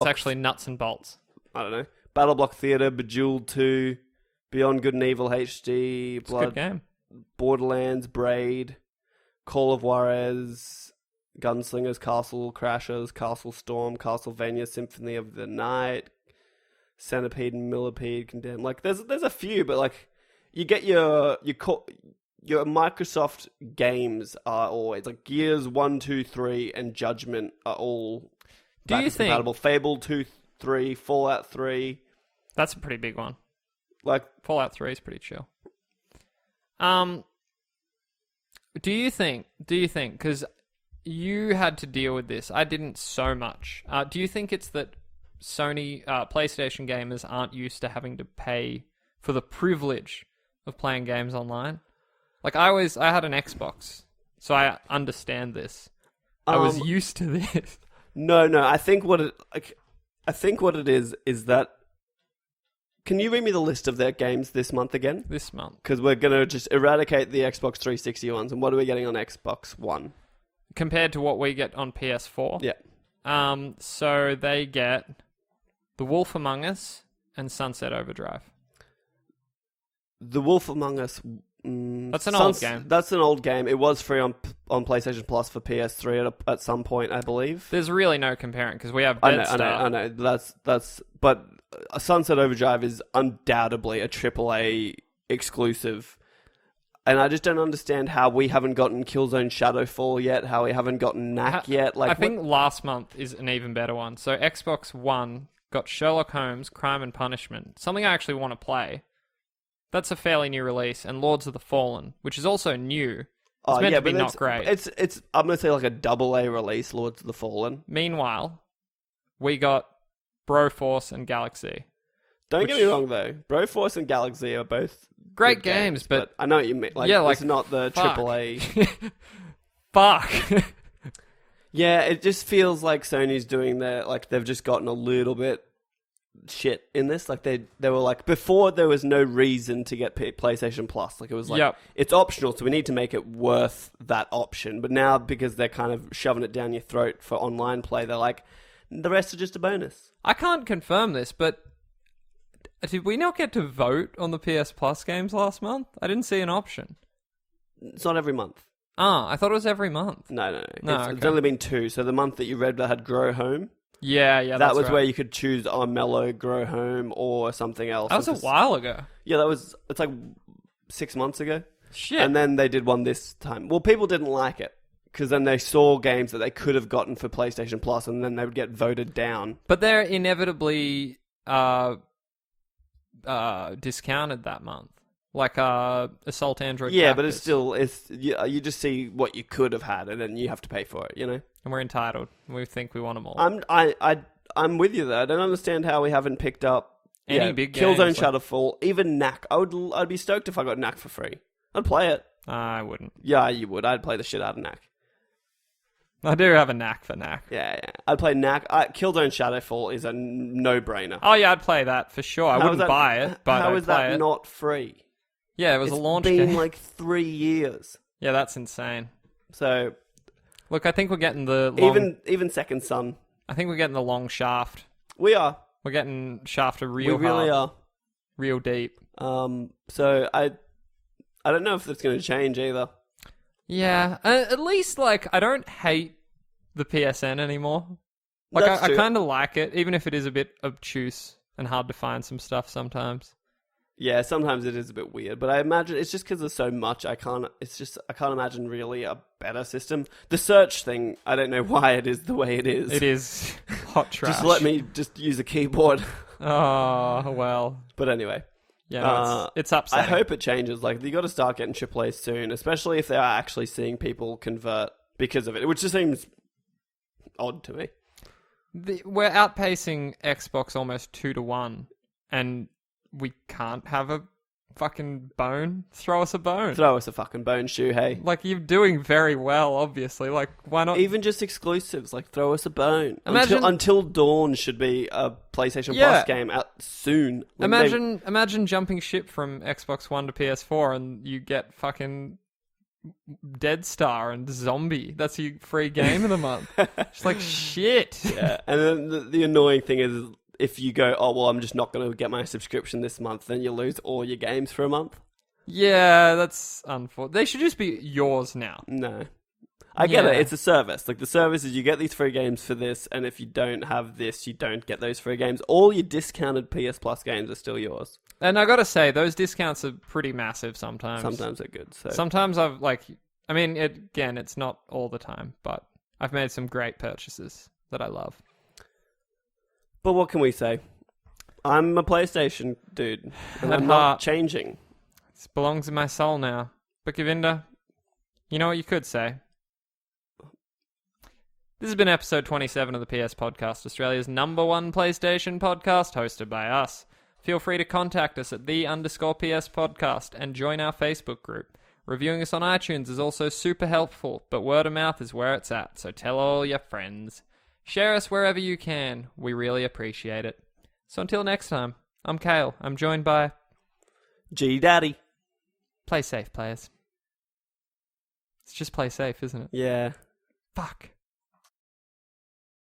It's actually nuts and bolts. I don't know. Battle Block Theater, Bejeweled 2, Beyond Good and Evil HD, It's a good game. Borderlands, Braid, Call of Juarez, Gunslingers, Castle Crashers, Castle Storm, Castlevania Symphony of the Night, Centipede and Millipede, Condemned. Like, there's a few, but like, you get your Microsoft games are always like Gears 1, 2, 3, and Judgment are all compatible. Fable 2, 3, Fallout 3. That's a pretty big one. Like Fallout 3 is pretty chill. Do you think, because you had to deal with this, I didn't so much. Do you think it's that Sony, PlayStation gamers aren't used to having to pay for the privilege of playing games online? Like, I had an Xbox, so I understand this. I was used to this. No. I think what it is that. Can you read me the list of their games this month again? This month, because we're gonna just eradicate the Xbox 360 ones. And what are we getting on Xbox One compared to what we get on PS4? Yeah. So they get The Wolf Among Us and Sunset Overdrive. The Wolf Among Us. That's an old game. That's an old game. It was free on PlayStation Plus for PS3 at some point, I believe. There's really no comparing because we have Dead Star. I know. But Sunset Overdrive is undoubtedly a AAA exclusive, and I just don't understand how we haven't gotten Killzone Shadowfall yet. How we haven't gotten Knack yet. Like, I think last month is an even better one. So Xbox One got Sherlock Holmes: Crime and Punishment, something I actually want to play. That's a fairly new release, and Lords of the Fallen, which is also new. It's meant to be not great. It's I'm gonna say like a AA release, Lords of the Fallen. Meanwhile, we got Broforce and Galaxy. Don't get me wrong though, Broforce and Galaxy are both great games, but I know what you mean. Like, yeah, it's not the AAA. Fuck. Yeah, it just feels like Sony's doing their, like, they've just gotten a little bit shit in this. Like, they were like, before there was no reason to get PlayStation Plus. Like, it was like, It's optional, so we need to make it worth that option. But now, because they're kind of shoving it down your throat for online play, they're like, the rest are just a bonus. I can't confirm this, but did we not get to vote on the PS Plus games last month? I didn't see an option. It's not every month. I thought it was every month. No. It's only been 2. So the month that you read that had Grow Home. Yeah, that was right. Where you could choose Mellow, Grow Home, or something else. That was a while ago. Yeah, it's like 6 months ago. Shit. And then they did one this time. Well, people didn't like it, because then they saw games that they could have gotten for PlayStation Plus, and then they would get voted down. But they're inevitably discounted that month. Like Assault Android. Yeah, Cactus. but it's you just see what you could have had, and then you have to pay for it, you know? And we're entitled. We think we want them all. I'm with you there. I don't understand how we haven't picked up any big games. Killzone Shadowfall, even Knack. I'd be stoked if I got Knack for free. I'd play it. I wouldn't. Yeah, you would. I'd play the shit out of Knack. I do have a knack for Knack. Yeah. I'd play Knack. Killzone Shadowfall is a no-brainer. Oh yeah, I'd play that for sure. I wouldn't buy it, but how is that not free? Yeah, it was a launch game. It's been like 3 years. Yeah, that's insane. So, look, I think we're getting the long... even Second Son. I think we're getting the long shaft. We are. We're getting shafted real hard. We really are. Real deep. So I don't know if that's going to change either. Yeah, at least like I don't hate the PSN anymore. Like I kind of like it, even if it is a bit obtuse and hard to find some stuff sometimes. Yeah, sometimes it is a bit weird, but I imagine it's just because there's so much. I can't imagine really a better system. The search thing, I don't know why it is the way it is. It is hot trash. Just let me use a keyboard. Oh well. But anyway, yeah, no, it's upsetting. I hope it changes. Like, you got to start getting AAA soon, especially if they are actually seeing people convert because of it, which just seems odd to me. We're outpacing Xbox almost 2-1, and we can't have a fucking bone. Throw us a bone. Throw us a fucking bone, Shuhei. Like, you're doing very well, obviously. Like, why not? Even just exclusives, like, throw us a bone. Until Dawn should be a PlayStation Plus game out soon. Imagine jumping ship from Xbox One to PS4 and you get fucking Dead Star and Zombie. That's your free game of the month. It's like, shit. Yeah, and then the annoying thing is if you go, oh, well, I'm just not going to get my subscription this month, then you lose all your games for a month. Yeah, that's unfortunate. They should just be yours now. No. I get it. It's a service. Like, the service is you get these free games for this, and if you don't have this, you don't get those free games. All your discounted PS Plus games are still yours. And I gotta say, those discounts are pretty massive sometimes. Sometimes they're good. So. Sometimes it's not all the time, but I've made some great purchases that I love. But what can we say? I'm a PlayStation dude, and At I'm heart. not changing. This belongs in my soul now. But Govinda, you know what you could say? This has been episode 27 of the PS Podcast, Australia's #1 PlayStation podcast, hosted by us. Feel free to contact us at _PS Podcast and join our Facebook group. Reviewing us on iTunes is also super helpful, but word of mouth is where it's at, so tell all your friends. Share us wherever you can. We really appreciate it. So until next time, I'm Kale. I'm joined by... G Daddy. Play safe, players. It's just play safe, isn't it? Yeah. Fuck.